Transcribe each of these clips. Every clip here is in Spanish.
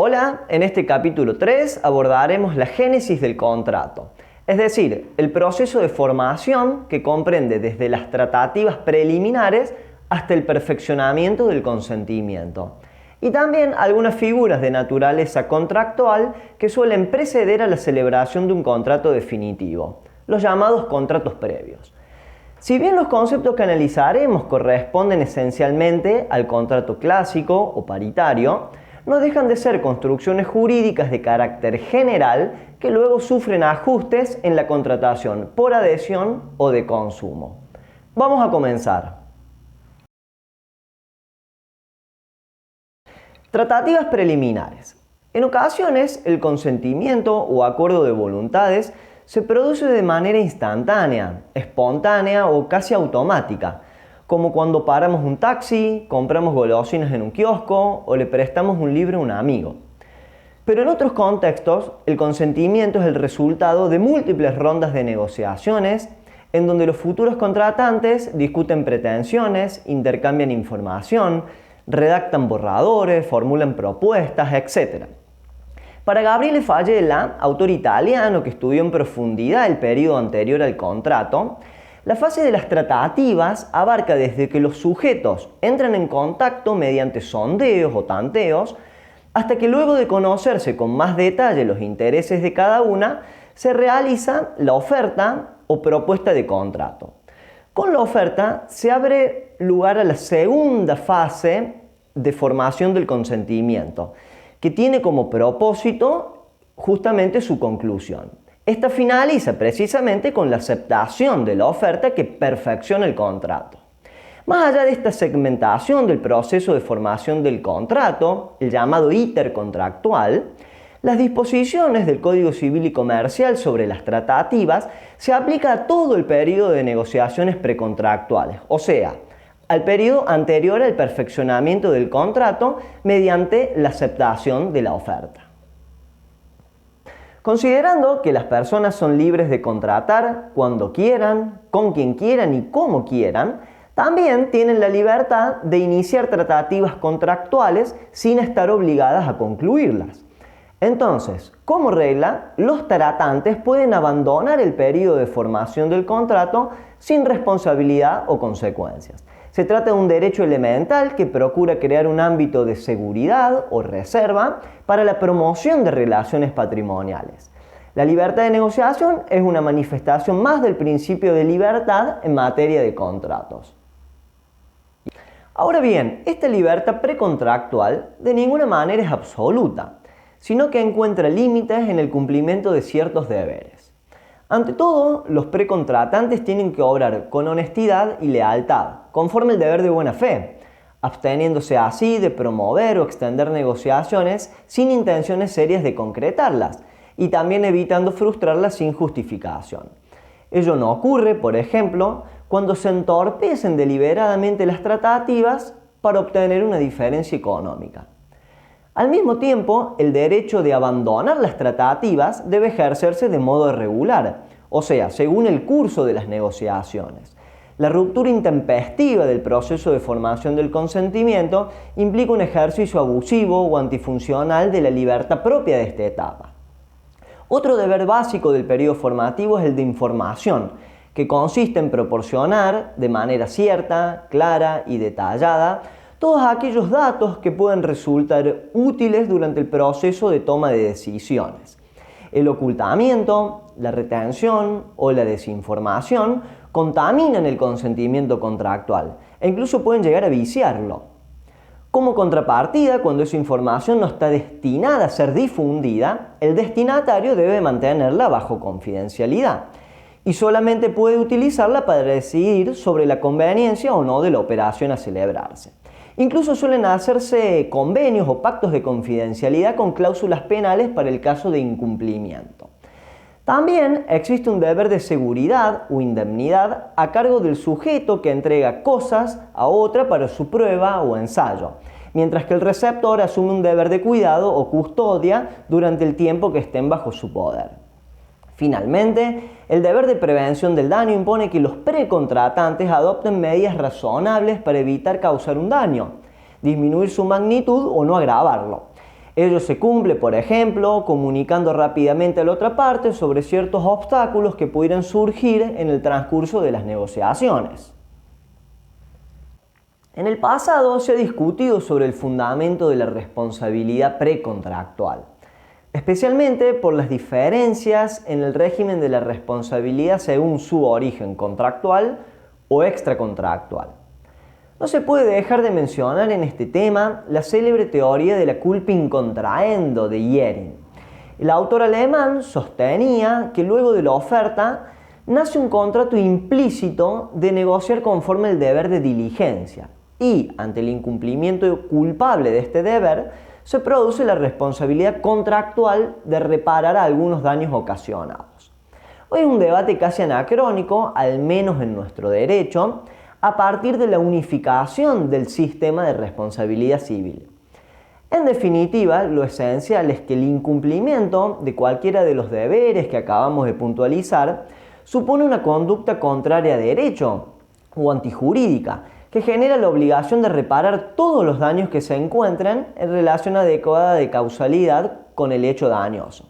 Hola, en este capítulo 3 abordaremos la génesis del contrato, es decir, el proceso de formación que comprende desde las tratativas preliminares hasta el perfeccionamiento del consentimiento, y también algunas figuras de naturaleza contractual que suelen preceder a la celebración de un contrato definitivo, los llamados contratos previos. Si bien los conceptos que analizaremos corresponden esencialmente al contrato clásico o paritario, no dejan de ser construcciones jurídicas de carácter general que luego sufren ajustes en la contratación por adhesión o de consumo. Vamos a comenzar. Tratativas preliminares. En ocasiones, el consentimiento o acuerdo de voluntades se produce de manera instantánea, espontánea o casi automática, como cuando paramos un taxi, compramos golosinas en un kiosco o le prestamos un libro a un amigo. Pero en otros contextos, el consentimiento es el resultado de múltiples rondas de negociaciones en donde los futuros contratantes discuten pretensiones, intercambian información, redactan borradores, formulan propuestas, etc. Para Gabriele Fagella, autor italiano que estudió en profundidad el periodo anterior al contrato, la fase de las tratativas abarca desde que los sujetos entran en contacto mediante sondeos o tanteos, hasta que luego de conocerse con más detalle los intereses de cada una, se realiza la oferta o propuesta de contrato. Con la oferta se abre lugar a la segunda fase de formación del consentimiento, que tiene como propósito justamente su conclusión. Esta finaliza precisamente con la aceptación de la oferta que perfecciona el contrato. Más allá de esta segmentación del proceso de formación del contrato, el llamado íter contractual, las disposiciones del Código Civil y Comercial sobre las tratativas se aplica a todo el periodo de negociaciones precontractuales, o sea, al periodo anterior al perfeccionamiento del contrato mediante la aceptación de la oferta. Considerando que las personas son libres de contratar cuando quieran, con quien quieran y como quieran, también tienen la libertad de iniciar tratativas contractuales sin estar obligadas a concluirlas. Entonces, como regla, los tratantes pueden abandonar el periodo de formación del contrato sin responsabilidad o consecuencias. Se trata de un derecho elemental que procura crear un ámbito de seguridad o reserva para la promoción de relaciones patrimoniales. La libertad de negociación es una manifestación más del principio de libertad en materia de contratos. Ahora bien, esta libertad precontractual de ninguna manera es absoluta, sino que encuentra límites en el cumplimiento de ciertos deberes. Ante todo, los precontratantes tienen que obrar con honestidad y lealtad, conforme al deber de buena fe, absteniéndose así de promover o extender negociaciones sin intenciones serias de concretarlas, y también evitando frustrarlas sin justificación. Ello no ocurre, por ejemplo, cuando se entorpecen deliberadamente las tratativas para obtener una diferencia económica. Al mismo tiempo, el derecho de abandonar las tratativas debe ejercerse de modo regular, o sea, según el curso de las negociaciones. La ruptura intempestiva del proceso de formación del consentimiento implica un ejercicio abusivo o antifuncional de la libertad propia de esta etapa. Otro deber básico del periodo formativo es el de información, que consiste en proporcionar de manera cierta, clara y detallada todos aquellos datos que pueden resultar útiles durante el proceso de toma de decisiones. El ocultamiento, la retención o la desinformación contaminan el consentimiento contractual e incluso pueden llegar a viciarlo. Como contrapartida, cuando esa información no está destinada a ser difundida, el destinatario debe mantenerla bajo confidencialidad y solamente puede utilizarla para decidir sobre la conveniencia o no de la operación a celebrarse. Incluso suelen hacerse convenios o pactos de confidencialidad con cláusulas penales para el caso de incumplimiento. También existe un deber de seguridad o indemnidad a cargo del sujeto que entrega cosas a otra para su prueba o ensayo, mientras que el receptor asume un deber de cuidado o custodia durante el tiempo que estén bajo su poder. Finalmente, el deber de prevención del daño impone que los precontratantes adopten medidas razonables para evitar causar un daño, disminuir su magnitud o no agravarlo. Ello se cumple, por ejemplo, comunicando rápidamente a la otra parte sobre ciertos obstáculos que pudieran surgir en el transcurso de las negociaciones. En el pasado se ha discutido sobre el fundamento de la responsabilidad precontractual, especialmente por las diferencias en el régimen de la responsabilidad según su origen contractual o extracontractual. No se puede dejar de mencionar en este tema la célebre teoría de la culpa in contraendo de Jhering. El autor alemán sostenía que luego de la oferta nace un contrato implícito de negociar conforme al deber de diligencia y, ante el incumplimiento culpable de este deber, se produce la responsabilidad contractual de reparar algunos daños ocasionados. Hoy es un debate casi anacrónico, al menos en nuestro derecho, a partir de la unificación del sistema de responsabilidad civil. En definitiva, lo esencial es que el incumplimiento de cualquiera de los deberes que acabamos de puntualizar supone una conducta contraria a derecho o antijurídica, que genera la obligación de reparar todos los daños que se encuentran en relación adecuada de causalidad con el hecho dañoso.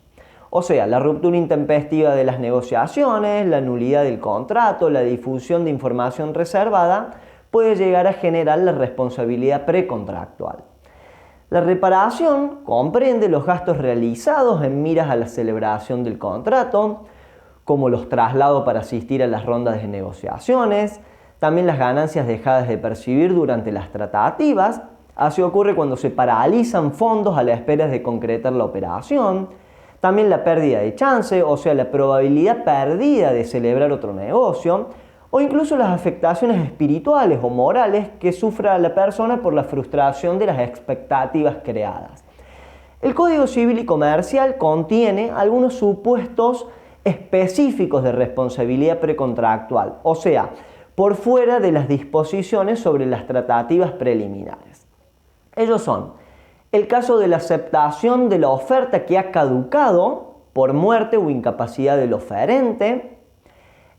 O sea, la ruptura intempestiva de las negociaciones, la nulidad del contrato, la difusión de información reservada puede llegar a generar la responsabilidad precontractual. La reparación comprende los gastos realizados en miras a la celebración del contrato, como los traslados para asistir a las rondas de negociaciones, también las ganancias dejadas de percibir durante las tratativas. Así ocurre cuando se paralizan fondos a la espera de concretar la operación. También la pérdida de chance, o sea, la probabilidad perdida de celebrar otro negocio, o incluso las afectaciones espirituales o morales que sufra la persona por la frustración de las expectativas creadas. El Código Civil y Comercial contiene algunos supuestos específicos de responsabilidad precontractual, o sea, por fuera de las disposiciones sobre las tratativas preliminares. Ellos son el caso de la aceptación de la oferta que ha caducado por muerte o incapacidad del oferente,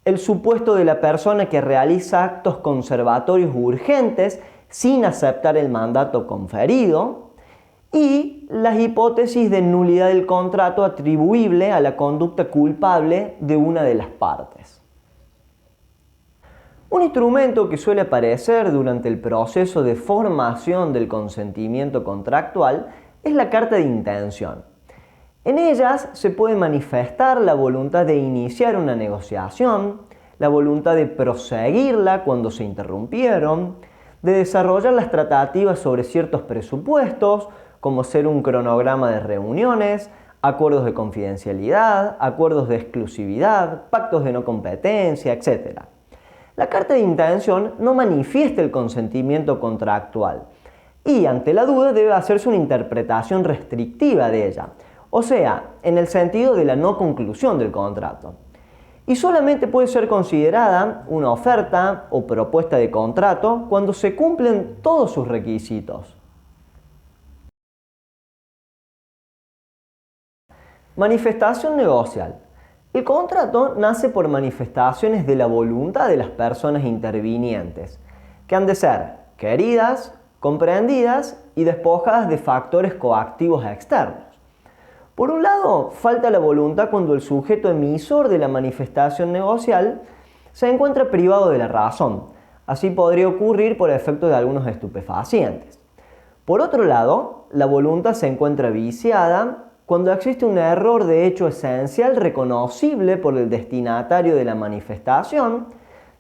el supuesto de la persona que realiza actos conservatorios urgentes sin aceptar el mandato conferido y las hipótesis de nulidad del contrato atribuible a la conducta culpable de una de las partes. Un instrumento que suele aparecer durante el proceso de formación del consentimiento contractual es la carta de intención. En ellas se puede manifestar la voluntad de iniciar una negociación, la voluntad de proseguirla cuando se interrumpieron, de desarrollar las tratativas sobre ciertos presupuestos, como ser un cronograma de reuniones, acuerdos de confidencialidad, acuerdos de exclusividad, pactos de no competencia, etc. La carta de intención no manifiesta el consentimiento contractual y, ante la duda, debe hacerse una interpretación restrictiva de ella, o sea, en el sentido de la no conclusión del contrato. Y solamente puede ser considerada una oferta o propuesta de contrato cuando se cumplen todos sus requisitos. Manifestación negocial. El contrato nace por manifestaciones de la voluntad de las personas intervinientes, que han de ser queridas, comprendidas y despojadas de factores coactivos externos. Por un lado, falta la voluntad cuando el sujeto emisor de la manifestación negocial se encuentra privado de la razón. Así podría ocurrir por efecto de algunos estupefacientes. Por otro lado, la voluntad se encuentra viciada cuando existe un error de hecho esencial reconocible por el destinatario de la manifestación,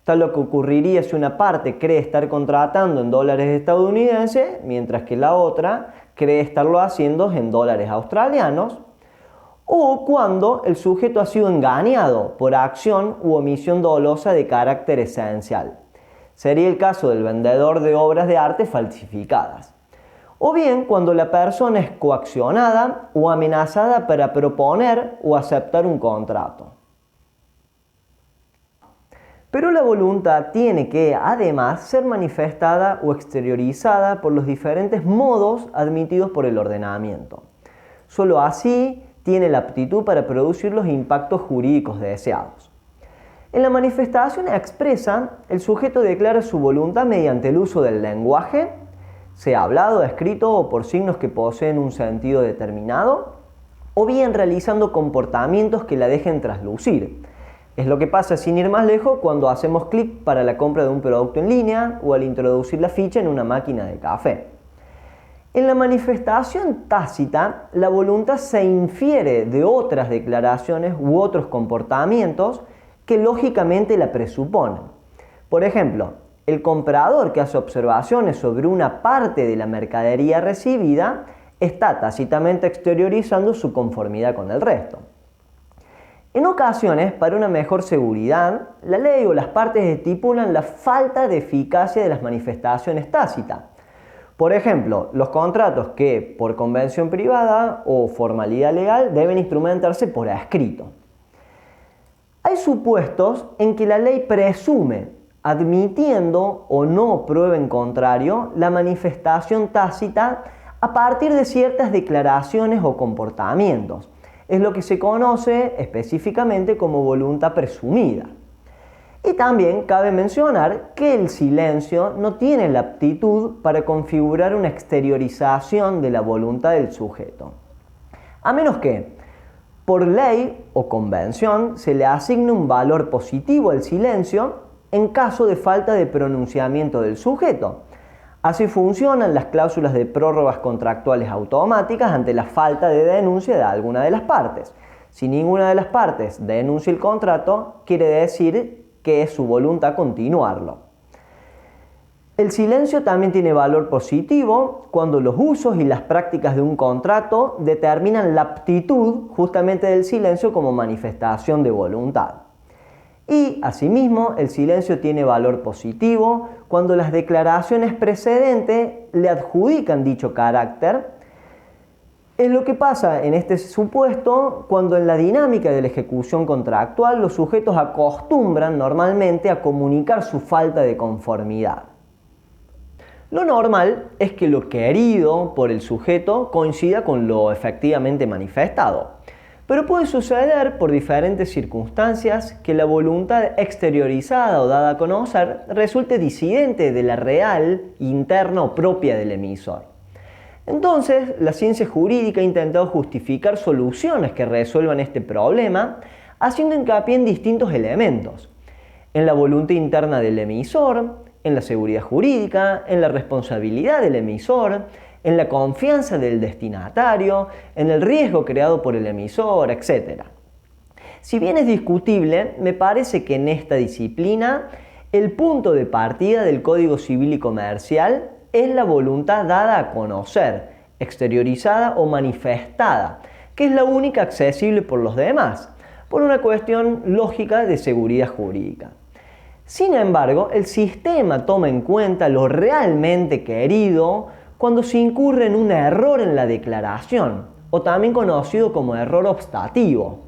tal lo que ocurriría si una parte cree estar contratando en dólares estadounidenses, mientras que la otra cree estarlo haciendo en dólares australianos, o cuando el sujeto ha sido engañado por acción u omisión dolosa de carácter esencial. Sería el caso del vendedor de obras de arte falsificadas. O bien cuando la persona es coaccionada o amenazada para proponer o aceptar un contrato. Pero la voluntad tiene que, además, ser manifestada o exteriorizada por los diferentes modos admitidos por el ordenamiento. Solo así tiene la aptitud para producir los impactos jurídicos deseados. En la manifestación expresa, el sujeto declara su voluntad mediante el uso del lenguaje, sea hablado, escrito o por signos que poseen un sentido determinado, o bien realizando comportamientos que la dejen traslucir. Es lo que pasa, sin ir más lejos, cuando hacemos clic para la compra de un producto en línea o al introducir la ficha en una máquina de café. En la manifestación tácita, la voluntad se infiere de otras declaraciones u otros comportamientos que lógicamente la presuponen. Por ejemplo, el comprador que hace observaciones sobre una parte de la mercadería recibida está tácitamente exteriorizando su conformidad con el resto. En ocasiones, para una mejor seguridad, la ley o las partes estipulan la falta de eficacia de las manifestaciones tácitas. Por ejemplo, los contratos que, por convención privada o formalidad legal, deben instrumentarse por escrito. Hay supuestos en que la ley presume, admitiendo o no prueba en contrario, la manifestación tácita a partir de ciertas declaraciones o comportamientos. Es lo que se conoce específicamente como voluntad presumida. Y también cabe mencionar que el silencio no tiene la aptitud para configurar una exteriorización de la voluntad del sujeto, a menos que, por ley o convención, se le asigne un valor positivo al silencio en caso de falta de pronunciamiento del sujeto. Así funcionan las cláusulas de prórrogas contractuales automáticas ante la falta de denuncia de alguna de las partes. Si ninguna de las partes denuncia el contrato, quiere decir que es su voluntad continuarlo. El silencio también tiene valor positivo cuando los usos y las prácticas de un contrato determinan la aptitud justamente del silencio como manifestación de voluntad. Y, asimismo, el silencio tiene valor positivo cuando las declaraciones precedentes le adjudican dicho carácter. Es lo que pasa en este supuesto cuando en la dinámica de la ejecución contractual los sujetos acostumbran normalmente a comunicar su falta de conformidad. Lo normal es que lo querido por el sujeto coincida con lo efectivamente manifestado, pero puede suceder por diferentes circunstancias que la voluntad exteriorizada o dada a conocer resulte disidente de la real, interna o propia del emisor. Entonces, la ciencia jurídica ha intentado justificar soluciones que resuelvan este problema, haciendo hincapié en distintos elementos: en la voluntad interna del emisor, en la seguridad jurídica, en la responsabilidad del emisor, en la confianza del destinatario, en el riesgo creado por el emisor, etc. Si bien es discutible, me parece que en esta disciplina el punto de partida del Código Civil y Comercial es la voluntad dada a conocer, exteriorizada o manifestada, que es la única accesible por los demás, por una cuestión lógica de seguridad jurídica. Sin embargo, el sistema toma en cuenta lo realmente querido cuando se incurre en un error en la declaración, o también conocido como error obstativo.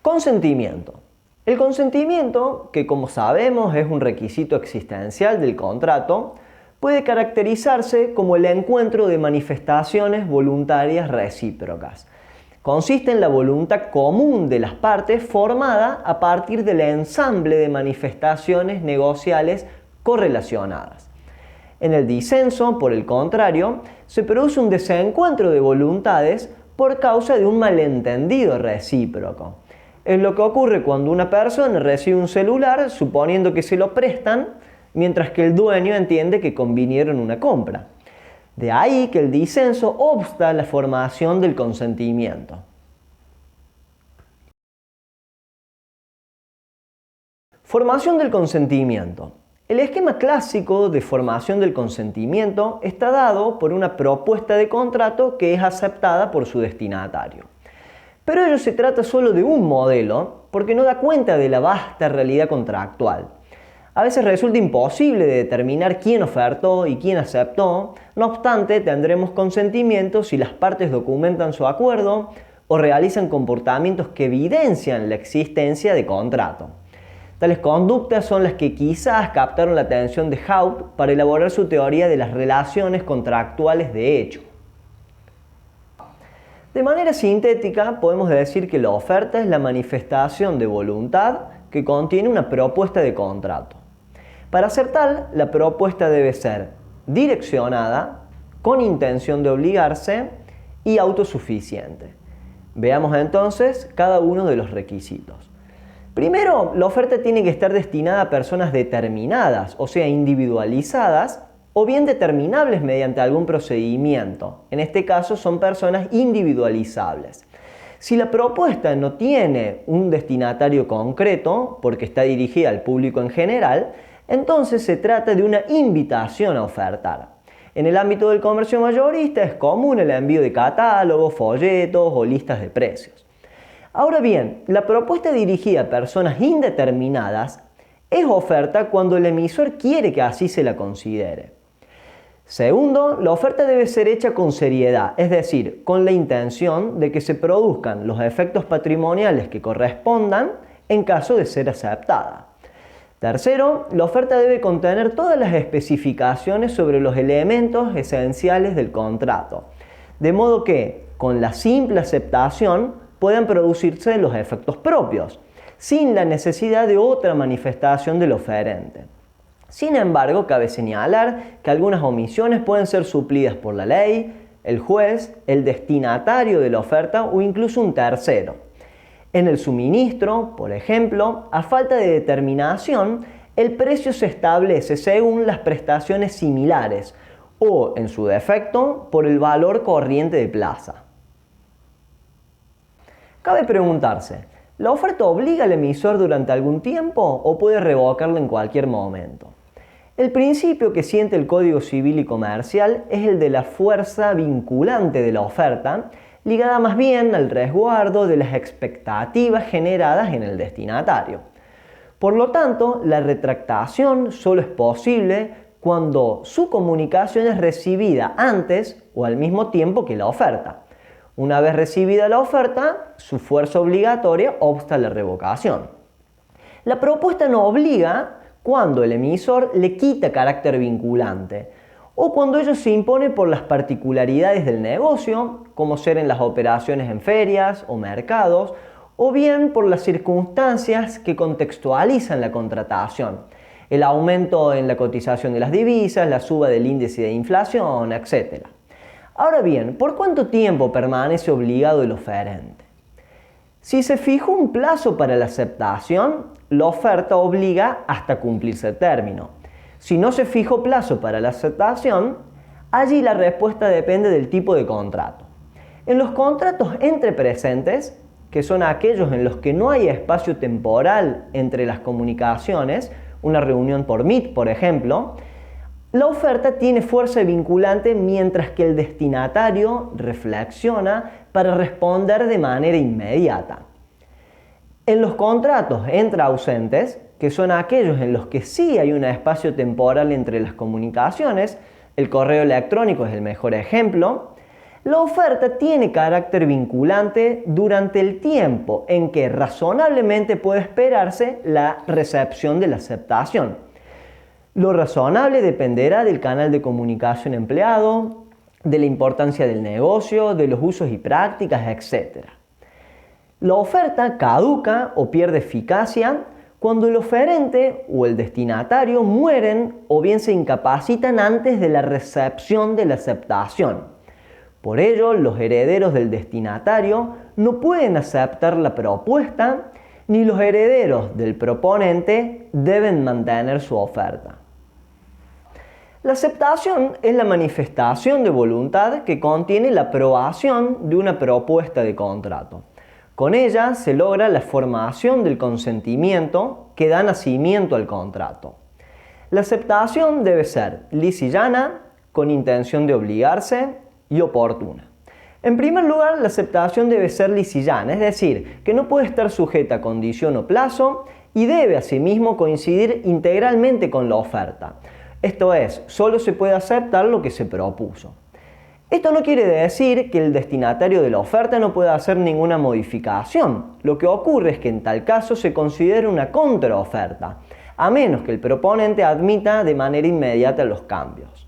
Consentimiento. El consentimiento, que como sabemos es un requisito existencial del contrato, puede caracterizarse como el encuentro de manifestaciones voluntarias recíprocas. Consiste en la voluntad común de las partes formada a partir del ensamble de manifestaciones negociales correlacionadas. En el disenso, por el contrario, se produce un desencuentro de voluntades por causa de un malentendido recíproco. Es lo que ocurre cuando una persona recibe un celular suponiendo que se lo prestan, mientras que el dueño entiende que convinieron una compra. De ahí que el disenso obsta la formación del consentimiento. Formación del consentimiento. El esquema clásico de formación del consentimiento está dado por una propuesta de contrato que es aceptada por su destinatario. Pero ello se trata solo de un modelo porque no da cuenta de la vasta realidad contractual. A veces resulta imposible de determinar quién ofertó y quién aceptó, no obstante tendremos consentimiento si las partes documentan su acuerdo o realizan comportamientos que evidencian la existencia de contrato. Tales conductas son las que quizás captaron la atención de Haupt para elaborar su teoría de las relaciones contractuales de hecho. De manera sintética, podemos decir que la oferta es la manifestación de voluntad que contiene una propuesta de contrato. Para ser tal, la propuesta debe ser direccionada, con intención de obligarse y autosuficiente. Veamos entonces cada uno de los requisitos. Primero, la oferta tiene que estar destinada a personas determinadas, o sea, individualizadas, o bien determinables mediante algún procedimiento. En este caso son personas individualizables. Si la propuesta no tiene un destinatario concreto, porque está dirigida al público en general, entonces se trata de una invitación a ofertar. En el ámbito del comercio mayorista es común el envío de catálogos, folletos o listas de precios. Ahora bien, la propuesta dirigida a personas indeterminadas es oferta cuando el emisor quiere que así se la considere. Segundo, la oferta debe ser hecha con seriedad, es decir, con la intención de que se produzcan los efectos patrimoniales que correspondan en caso de ser aceptada. Tercero, la oferta debe contener todas las especificaciones sobre los elementos esenciales del contrato, de modo que, con la simple aceptación, puedan producirse los efectos propios, sin la necesidad de otra manifestación del oferente. Sin embargo, cabe señalar que algunas omisiones pueden ser suplidas por la ley, el juez, el destinatario de la oferta o incluso un tercero. En el suministro, por ejemplo, a falta de determinación, el precio se establece según las prestaciones similares o, en su defecto, por el valor corriente de plaza. Cabe preguntarse, ¿la oferta obliga al emisor durante algún tiempo o puede revocarla en cualquier momento? El principio que siente el Código Civil y Comercial es el de la fuerza vinculante de la oferta, ligada más bien al resguardo de las expectativas generadas en el destinatario. Por lo tanto, la retractación solo es posible cuando su comunicación es recibida antes o al mismo tiempo que la oferta. Una vez recibida la oferta, su fuerza obligatoria obsta la revocación. La propuesta no obliga cuando el emisor le quita carácter vinculante o cuando ello se impone por las particularidades del negocio, como ser en las operaciones en ferias o mercados, o bien por las circunstancias que contextualizan la contratación, el aumento en la cotización de las divisas, la suba del índice de inflación, etc. Ahora bien, ¿por cuánto tiempo permanece obligado el oferente? Si se fijó un plazo para la aceptación, la oferta obliga hasta cumplirse el término. Si no se fijó plazo para la aceptación, allí la respuesta depende del tipo de contrato. En los contratos entre presentes, que son aquellos en los que no hay espacio temporal entre las comunicaciones, una reunión por Meet, por ejemplo, la oferta tiene fuerza vinculante mientras que el destinatario reflexiona para responder de manera inmediata. En los contratos entre ausentes, que son aquellos en los que sí hay un espacio temporal entre las comunicaciones, el correo electrónico es el mejor ejemplo, la oferta tiene carácter vinculante durante el tiempo en que razonablemente puede esperarse la recepción de la aceptación. Lo razonable dependerá del canal de comunicación empleado, de la importancia del negocio, de los usos y prácticas, etc. La oferta caduca o pierde eficacia cuando el oferente o el destinatario mueren o bien se incapacitan antes de la recepción de la aceptación. Por ello, los herederos del destinatario no pueden aceptar la propuesta, ni los herederos del proponente deben mantener su oferta. La aceptación es la manifestación de voluntad que contiene la aprobación de una propuesta de contrato. Con ella se logra la formación del consentimiento que da nacimiento al contrato. La aceptación debe ser lisa y llana, con intención de obligarse y oportuna. En primer lugar, la aceptación debe ser lisa y llana, es decir, que no puede estar sujeta a condición o plazo y debe asimismo coincidir integralmente con la oferta. Esto es, solo se puede aceptar lo que se propuso. Esto no quiere decir que el destinatario de la oferta no pueda hacer ninguna modificación. Lo que ocurre es que en tal caso se considera una contraoferta, a menos que el proponente admita de manera inmediata los cambios.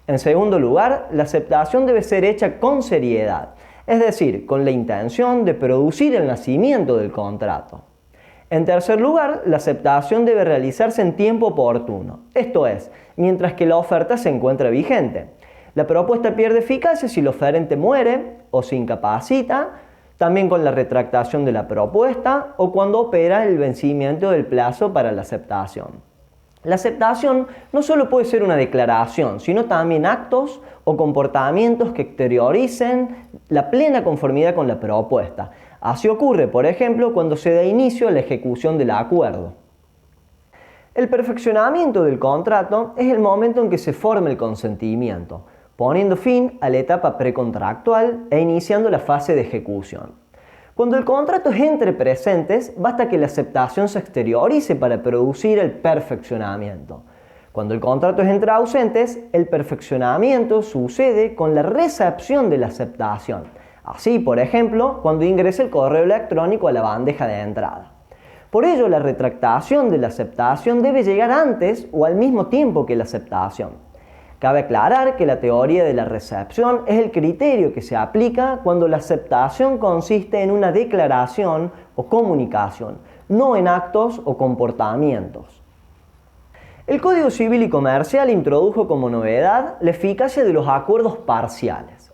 En segundo lugar, la aceptación debe ser hecha con seriedad, es decir, con la intención de producir el nacimiento del contrato. En tercer lugar, la aceptación debe realizarse en tiempo oportuno, esto es, mientras que la oferta se encuentra vigente. La propuesta pierde eficacia si el oferente muere o se incapacita, también con la retractación de la propuesta o cuando opera el vencimiento del plazo para la aceptación. La aceptación no solo puede ser una declaración, sino también actos o comportamientos que exterioricen la plena conformidad con la propuesta. Así ocurre, por ejemplo, cuando se da inicio a la ejecución del acuerdo. El perfeccionamiento del contrato es el momento en que se forma el consentimiento, poniendo fin a la etapa precontractual e iniciando la fase de ejecución. Cuando el contrato es entre presentes, basta que la aceptación se exteriorice para producir el perfeccionamiento. Cuando el contrato es entre ausentes, el perfeccionamiento sucede con la recepción de la aceptación. Así, por ejemplo, cuando ingresa el correo electrónico a la bandeja de entrada. Por ello, la retractación de la aceptación debe llegar antes o al mismo tiempo que la aceptación. Cabe aclarar que la teoría de la recepción es el criterio que se aplica cuando la aceptación consiste en una declaración o comunicación, no en actos o comportamientos. El Código Civil y Comercial introdujo como novedad la eficacia de los acuerdos parciales.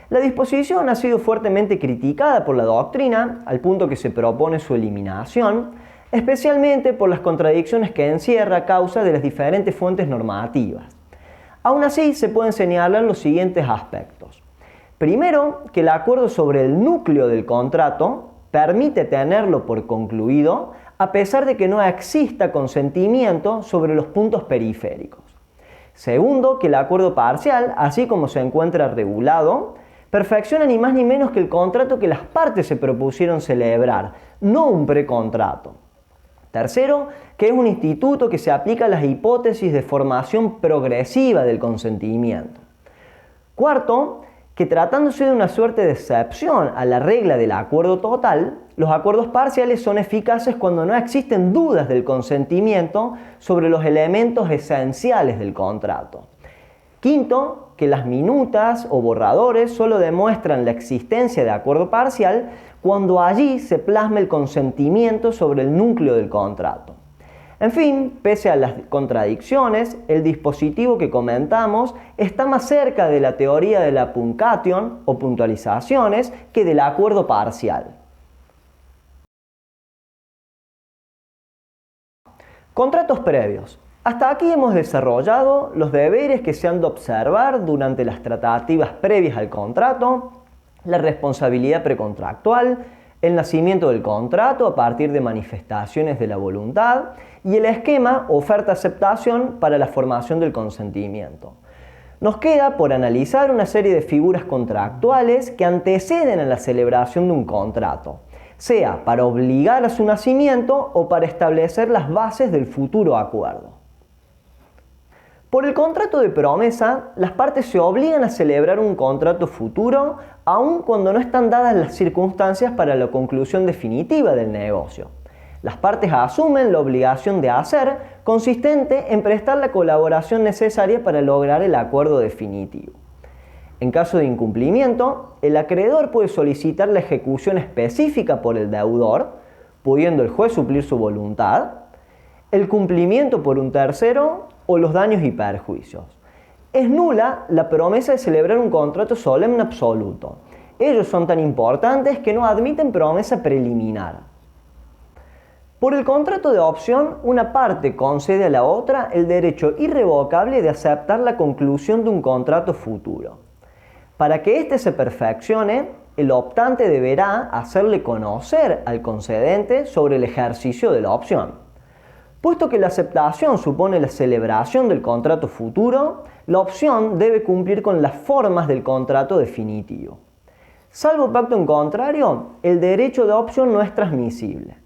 La disposición ha sido fuertemente criticada por la doctrina, al punto que se propone su eliminación, especialmente por las contradicciones que encierra a causa de las diferentes fuentes normativas. Aún así, se pueden señalar los siguientes aspectos. Primero, que el acuerdo sobre el núcleo del contrato permite tenerlo por concluido a pesar de que no exista consentimiento sobre los puntos periféricos. Segundo, que el acuerdo parcial, así como se encuentra regulado, perfecciona ni más ni menos que el contrato que las partes se propusieron celebrar, no un precontrato. Tercero, que es un instituto que se aplica a las hipótesis de formación progresiva del consentimiento. Cuarto, que tratándose de una suerte de excepción a la regla del acuerdo total, los acuerdos parciales son eficaces cuando no existen dudas del consentimiento sobre los elementos esenciales del contrato. Quinto, que las minutas o borradores solo demuestran la existencia de acuerdo parcial cuando allí se plasma el consentimiento sobre el núcleo del contrato. En fin, pese a las contradicciones, el dispositivo que comentamos está más cerca de la teoría de la punctation o puntualizaciones que del acuerdo parcial. Contratos previos. Hasta aquí hemos desarrollado los deberes que se han de observar durante las tratativas previas al contrato, la responsabilidad precontractual, el nacimiento del contrato a partir de manifestaciones de la voluntad y el esquema oferta-aceptación para la formación del consentimiento. Nos queda por analizar una serie de figuras contractuales que anteceden a la celebración de un contrato, sea para obligar a su nacimiento o para establecer las bases del futuro acuerdo. Por el contrato de promesa, las partes se obligan a celebrar un contrato futuro aun cuando no están dadas las circunstancias para la conclusión definitiva del negocio. Las partes asumen la obligación de hacer, consistente en prestar la colaboración necesaria para lograr el acuerdo definitivo. En caso de incumplimiento, el acreedor puede solicitar la ejecución específica por el deudor, pudiendo el juez suplir su voluntad, el cumplimiento por un tercero o los daños y perjuicios. Es nula la promesa de celebrar un contrato solemne absoluto. Ellos son tan importantes que no admiten promesa preliminar. Por el contrato de opción, una parte concede a la otra el derecho irrevocable de aceptar la conclusión de un contrato futuro. Para que éste se perfeccione, el optante deberá hacerle conocer al concedente sobre el ejercicio de la opción. Puesto que la aceptación supone la celebración del contrato futuro, la opción debe cumplir con las formas del contrato definitivo. Salvo pacto en contrario, el derecho de opción no es transmisible.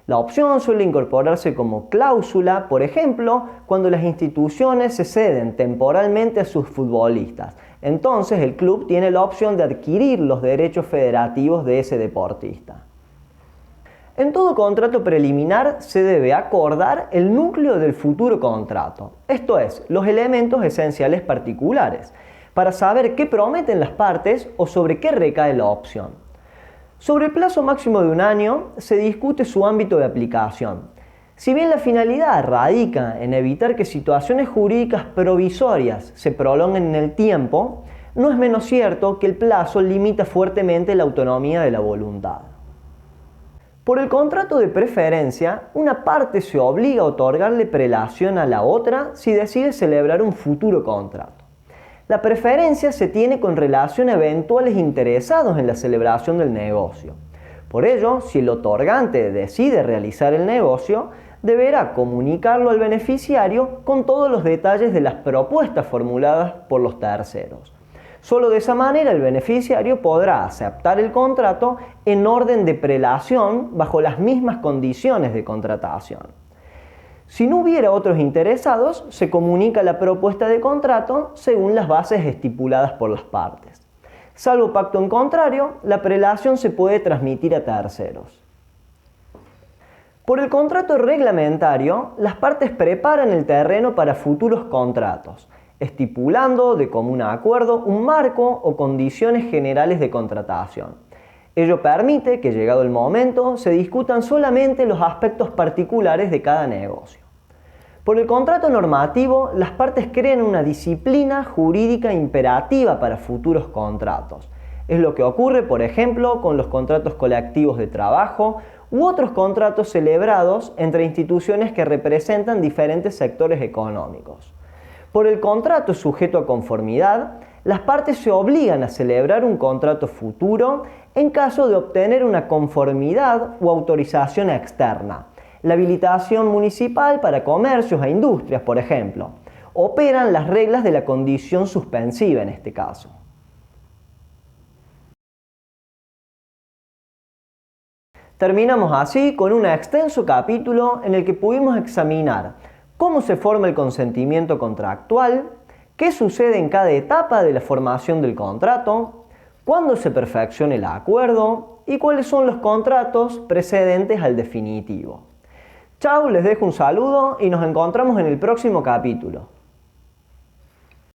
La opción suele incorporarse como cláusula, por ejemplo, cuando las instituciones se ceden temporalmente a sus futbolistas. Entonces el club tiene la opción de adquirir los derechos federativos de ese deportista. En todo contrato preliminar se debe acordar el núcleo del futuro contrato, esto es, los elementos esenciales particulares, para saber qué prometen las partes o sobre qué recae la opción. Sobre el plazo máximo de un año, se discute su ámbito de aplicación. Si bien la finalidad radica en evitar que situaciones jurídicas provisorias se prolonguen en el tiempo, no es menos cierto que el plazo limita fuertemente la autonomía de la voluntad. Por el contrato de preferencia, una parte se obliga a otorgarle prelación a la otra si decide celebrar un futuro contrato. La preferencia se tiene con relación a eventuales interesados en la celebración del negocio. Por ello, si el otorgante decide realizar el negocio, deberá comunicarlo al beneficiario con todos los detalles de las propuestas formuladas por los terceros. Solo de esa manera el beneficiario podrá aceptar el contrato en orden de prelación bajo las mismas condiciones de contratación. Si no hubiera otros interesados, se comunica la propuesta de contrato según las bases estipuladas por las partes. Salvo pacto en contrario, la prelación se puede transmitir a terceros. Por el contrato reglamentario, las partes preparan el terreno para futuros contratos, estipulando de común acuerdo un marco o condiciones generales de contratación. Ello permite que, llegado el momento, se discutan solamente los aspectos particulares de cada negocio. Por el contrato normativo, las partes crean una disciplina jurídica imperativa para futuros contratos. Es lo que ocurre, por ejemplo, con los contratos colectivos de trabajo u otros contratos celebrados entre instituciones que representan diferentes sectores económicos. Por el contrato sujeto a conformidad, las partes se obligan a celebrar un contrato futuro en caso de obtener una conformidad o autorización externa. La habilitación municipal para comercios e industrias, por ejemplo, operan las reglas de la condición suspensiva en este caso. Terminamos así con un extenso capítulo en el que pudimos examinar cómo se forma el consentimiento contractual, qué sucede en cada etapa de la formación del contrato, cuándo se perfecciona el acuerdo y cuáles son los contratos precedentes al definitivo. Chao, les dejo un saludo y nos encontramos en el próximo capítulo.